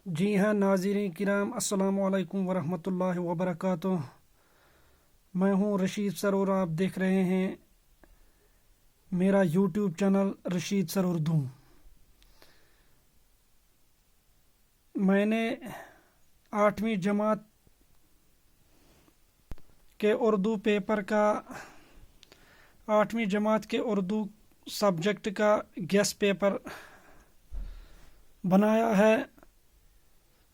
जी हाँ नाज़रीन किराम, अस्सलाम वालेकुम वरहमतुल्लाहि वबरकातुह। मैं हूँ रशीद सर और आप देख रहे हैं मेरा YouTube channel Rashid sir Urdu. मैंने 8वीं जमात के उर्दू पेपर का 8वीं जमात के उर्दू सब्जेक्ट का गेस्ट पेपर बनाया है।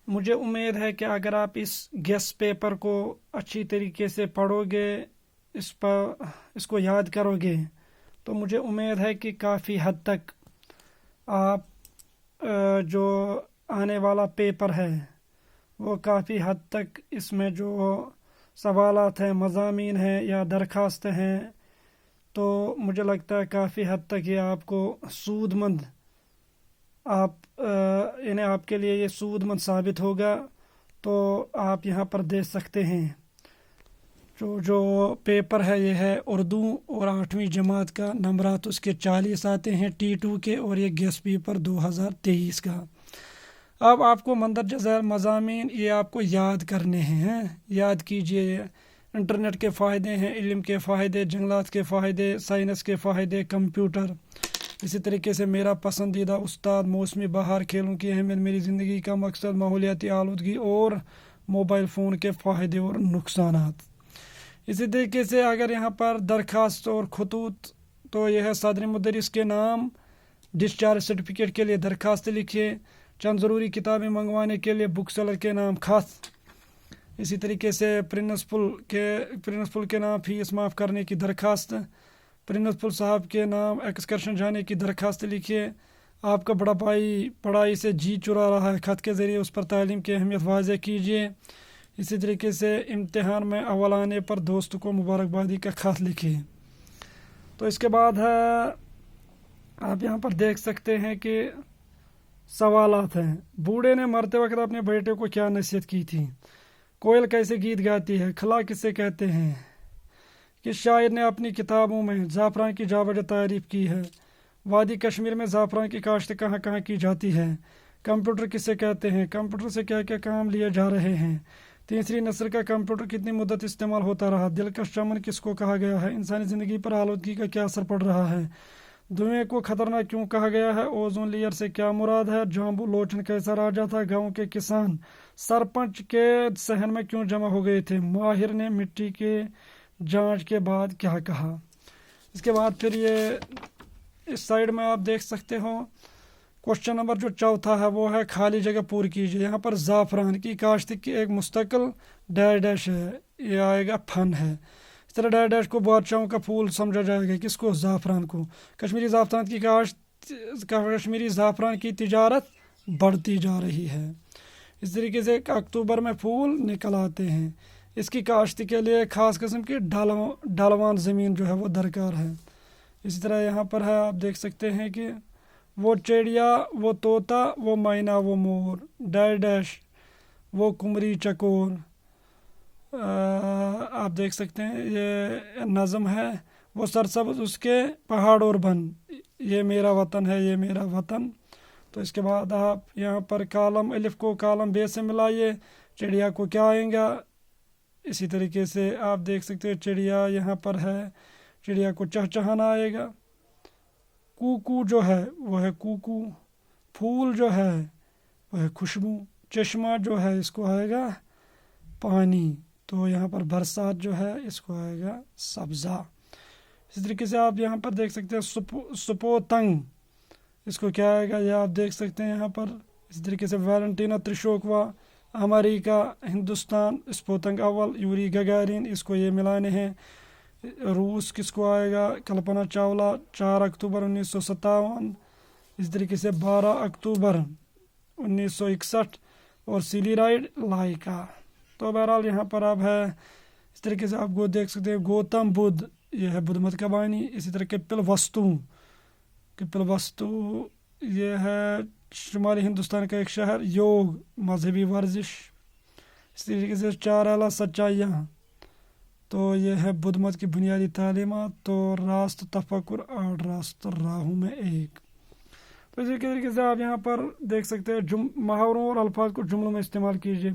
मुझे उम्मीद है कि अगर आप इस गेस्ट पेपर को अच्छी तरीके से पढ़ोगे, इसको याद करोगे, तो मुझे उम्मीद है कि काफ़ी हद तक आप जो आने वाला पेपर है वो काफ़ी हद तक इसमें जो सवालात हैं, मज़ामीन हैं या दरखास्त हैं, तो मुझे लगता है काफ़ी हद तक ये आपको सूदमंद इन्हें आपके लिए ये सूदमंद साबित होगा। तो आप यहाँ पर देख सकते हैं जो पेपर है ये है उर्दू और 8वीं जमात का। नंबरात उसके 40 आते हैं T2 के, और ये गेस्ट पेपर 2023 का। अब आपको मंदरजा झैल मज़ामीन ये आपको याद करने हैं, याद कीजिए। इंटरनेट के फ़ायदे हैं, इल्म के फ़ायदे, जंगलात के फ़ायदे, साइंस के फ़ायदे, कंप्यूटर। इसी तरीके से मेरा पसंदीदा उस्ताद, मौसमी बहार, खेलों की अहमियत, मेरी ज़िंदगी का मकसद, माहौलियाती आलूदगी और मोबाइल फ़ोन के फ़ायदे और नुकसानात। इसी तरीके से अगर यहाँ पर दरखास्त और खतूत, तो यह है सदर मुदर्रिस के नाम, डिस्चार्ज सर्टिफिकेट के लिए दरखास्त लिखिए। चंद ज़रूरी किताबें मंगवाने के लिए बुक सेलर के नाम खत। इसी तरीके से प्रिंसिपल के नाम फ़ीस माफ़ करने की दरखास्त। प्रिंसिपल साहब के नाम एक्सकर्शन जाने की दरखास्त लिखिए। आपका बड़ा भाई पढ़ाई से जी चुरा रहा है, ख़त के ज़रिए उस पर तालीम की अहमियत वाज़ेह कीजिए। इसी तरीके से इम्तिहान में अव्वल आने पर दोस्त को मुबारकबादी का ख़त लिखिए। तो इसके बाद है, आप यहाँ पर देख सकते हैं कि सवालात हैं। बूढ़े ने मरते वक्त अपने बेटे को क्या नसीहत की थी? कोयल कैसे गीत गाती है? खला किसे कहते हैं? किस शायर ने अपनी किताबों में ज़ाफ़रान की जावज तारीफ़ की है? वादी कश्मीर में ज़ाफ़रान की काश्त कहाँ कहाँ की जाती है? कंप्यूटर किसे कहते हैं? कंप्यूटर से क्या क्या काम लिए जा रहे हैं? तीसरी नस्ल का कंप्यूटर कितनी मुद्दत इस्तेमाल होता रहा? दिलकश चमन किसको कहा गया है? इंसानी ज़िंदगी पर आलूदगी का क्या असर पड़ रहा है? धुएं को खतरनाक क्यों कहा गया है? ओजोन लेयर से क्या मुराद है? जाम्बू लोचन कैसा राजा था? गाँव के किसान सरपंच के सहन में क्यों जमा हो गए थे? माहिर ने मिट्टी के जांच के बाद क्या कहा? इसके बाद फिर ये इस साइड में आप देख सकते हो क्वेश्चन नंबर जो चौथा है वो है खाली जगह पूरी कीजिए। यहाँ पर ज़ाफ़रान की काश्त की एक मुस्तकिल डैश डैश है, ये आएगा फन है। इस तरह डैश डैश को बादशाहों का फूल समझा जाएगा, किसको? ज़ाफ़रान को। कश्मीरी ज़ाफ़रान की काश्त, कश्मीरी ज़ाफ़रान की तिजारत बढ़ती जा रही है। इस तरीके से अक्टूबर में फूल निकल आते हैं। इसकी काश्त के लिए ख़ास किस्म की ढलवान ज़मीन जो है वो दरकार है। इसी तरह यहाँ पर है, आप देख सकते हैं कि वो चिड़िया, वो तोता, वो मैना, वो मोर, डैश डैश, वो कुमरी चकोर। आप देख सकते हैं ये नज़म है। वो सरसब्ज़ उसके पहाड़ और बन, ये मेरा वतन है, ये मेरा वतन। तो इसके बाद आप यहाँ पर कालम अलिफ को कालम बे से मिलाइए, चिड़िया को क्या आएगा? इसी तरीके से आप देख सकते हैं चिड़िया यहाँ पर है, चिड़िया को चहचहाना आएगा। कूकू जो है वो है कूकू। फूल जो है वो है खुशबू। चश्मा जो है इसको आएगा पानी। तो यहाँ पर बरसात जो है इसको आएगा सब्ज़ा। इस तरीके से आप यहाँ पर देख सकते हैं सुपोतंग, इसको क्या आएगा ये आप देख सकते हैं यहाँ पर। इस तरीके से वैलेंटीना त्रिशोकवा, अमेरिका, हिंदुस्तान, स्पुतनिक अव्वल, यूरी गगारिन, इसको ये मिलाने हैं। रूस किसको आएगा? कल्पना चावला, 4 अक्टूबर 1957। इस तरीके से 12 अक्टूबर 1961, और सिली राइड लाइका। तो बहरहाल यहाँ पर अब है, इस तरीके से आपको देख सकते हैं गौतम बुद्ध, ये है बुद्ध मत का बानी। इसी तरह कपिल वस्तु ये है शुमाली हिंदुस्तान का एक शहर। योग मजहबी वर्जिश। इस तरीके से 4 आला सच्चाइयाँ, तो ये है बुद्ध मत की बुनियादी तालीमात। तो रास्त तफक्कुर 8 रास्त राहों में एक। تو اسی طریقے سے آپ یہاں پر دیکھ سکتے ہیں محاوروں اور الفاظ کو جملوں میں استعمال کیجیے.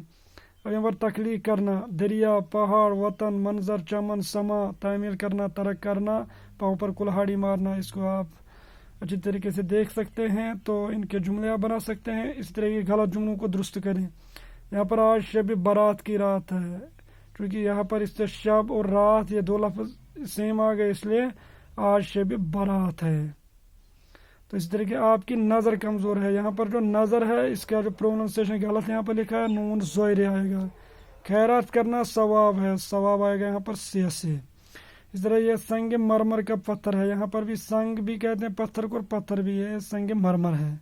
اب یہاں پر تخلیق کرنا، دریا، پہاڑ، وطن، منظر، چمن، سما، تعمیر کرنا، ترک کرنا، پاؤں پر کلہاڑی مارنا، اس کو آپ اچھی طریقے سے دیکھ سکتے ہیں. تو ان کے جملے آپ بنا سکتے ہیں. اس طرح کے غلط جملوں کو درست کریں. یہاں پر آج شب برات کی رات ہے، کیونکہ یہاں پر اس سے شب اور رات یہ دو لفظ سیم آ گئے، اس لیے آج شب برات ہے. تو اس طریقے آپ کی نظر کمزور ہے. یہاں پر جو نظر ہے اس کا جو پروننسیشن غلط یہاں پر لکھا ہے، نون زوئر آئے گا. خیرات کرنا ثواب ہے، ثواب آئے گا یہاں پر سے. اس طرح یہ سنگ مرمر کا پتھر ہے. یہاں پر بھی سنگ بھی کہتے ہیں پتھر کو، اور پتھر بھی ہے، سنگ مرمر ہے،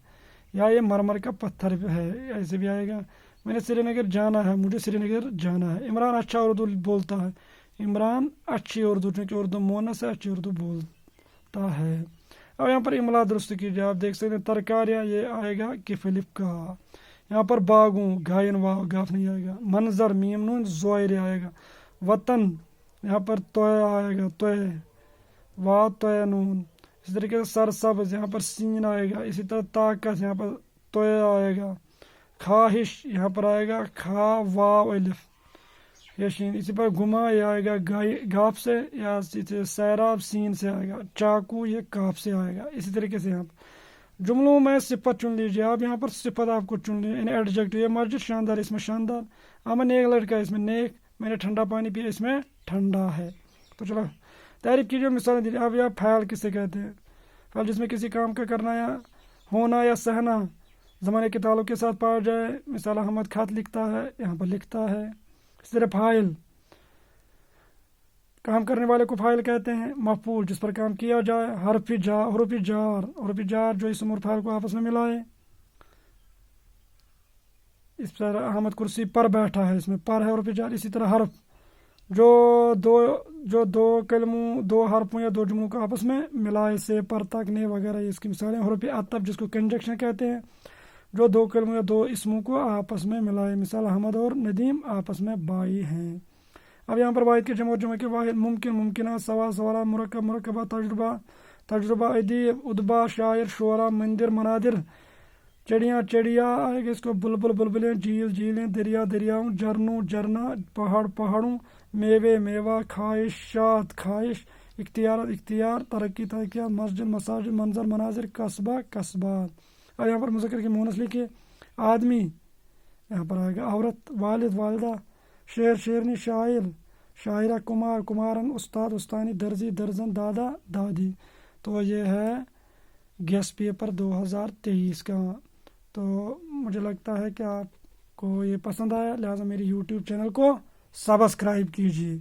یا یہ مرمر کا پتھر ہے، ایسے بھی آئے گا. میں نے سری نگر جانا ہے، مجھے سری نگر جانا ہے. عمران اچھا اردو بولتا ہے. عمران اچھی اردو، چونکہ اردو مونس ہے، اچھی اردو بولتا ہے. اب یہاں پر املا درست کیجیے. آپ دیکھ سکتے ہیں ترکاریاں، یہ آئے گا کفلف کا. یہاں پر باغوں، گائن واو گاف نہیں آئے گا. منظر، میم نون زوائر آئے گا. وطن، یہاں پر توئے آئے گا، توئے وا توئے نون. اسی طریقے سے سرسبز، یہاں پر سین آئے گا. اسی طرح طاقت، یہاں پر توئے آئے گا. خواہش، یہاں پر آئے گا کھا واو الف یشین. اسی پر گما، یہ آئے گا گاف سے، یا سیراب سین سے آئے گا. چاقو، یہ کاف سے آئے گا. اسی طریقے سے یہاں پر جملوں میں صفت چن لیجیے. آپ یہاں پر صفت آپ کو چن لیجیے. ایڈجیکٹو، یہ مسجد شاندار، اس میں شاندار. میں نیک لڑکا، اس میں نیک. میں نے ٹھنڈا پانی پیا، اس میں ٹھنڈا ہے. تو چلو تعریف کیجیے، مثالیں دیجیے. اب یہ فعل کسے کہتے ہیں؟ فعل جس میں کسی کام کا کرنا یا ہونا یا سہنا زمانے کے تعلق کے ساتھ پایا جائے. مثال احمد خط لکھتا ہے، یہاں پر لکھتا ہے. اس طرح فاعل، کام کرنے والے کو فاعل کہتے ہیں. مفعول، جس پر کام کیا جائے. حرف جار جو اسم اور فاعل کو آپس میں ملائے. اس پر احمد کرسی پر بیٹھا ہے، اس میں پر ہے حرف جار. اسی طرح حرف جو دو کلموں، دو حرفوں یا دو جملوں کو آپس میں ملائے، سے، پر، تک، نے وغیرہ، اس کی مثالیں. حرف عطف، جس کو کنجکشن کہتے ہیں، جو دو کلموں یا دو اسموں کو آپس میں ملائے. مثال احمد اور ندیم آپس میں بھائی ہیں. اب یہاں پر واحد کے جمع اور جمع کے واحد. ممکن، ممکنہ. سوال، سوالات. مرکب، مرکبہ. تجربہ. ادیب، ادبا. شاعر، شعرا. مندر، منادر. چڑیاں، چڑیا آئے گا اس کو. بلبل، بلبلیں. جھیل، جھیلیں. دریا، دریاؤں. جھرنوں، جھرنا. پہاڑ، پہاڑوں. میوے، میوہ. خواہشات، خواہش. اختیارات، اختیار. ترقی، ترقیات. مسجد، مساجد. منظر، مناظر. قصبہ، قصبات. اور یہاں پر مذکر کی مونس لکھیے. آدمی، یہاں پر آئے گا عورت. والد، والدہ. شعر، شعرنی. شاعر، شاعرہ. کمار، کمارن. استاد، استانی. درزی، درزن. دادا، دادی. تو یہ ہے گیس پیپر 2023 کا. تو مجھے لگتا ہے کہ آپ کو یہ پسند آیا، لہٰذا میری یوٹیوب چینل کو سبسکرائب کیجیے.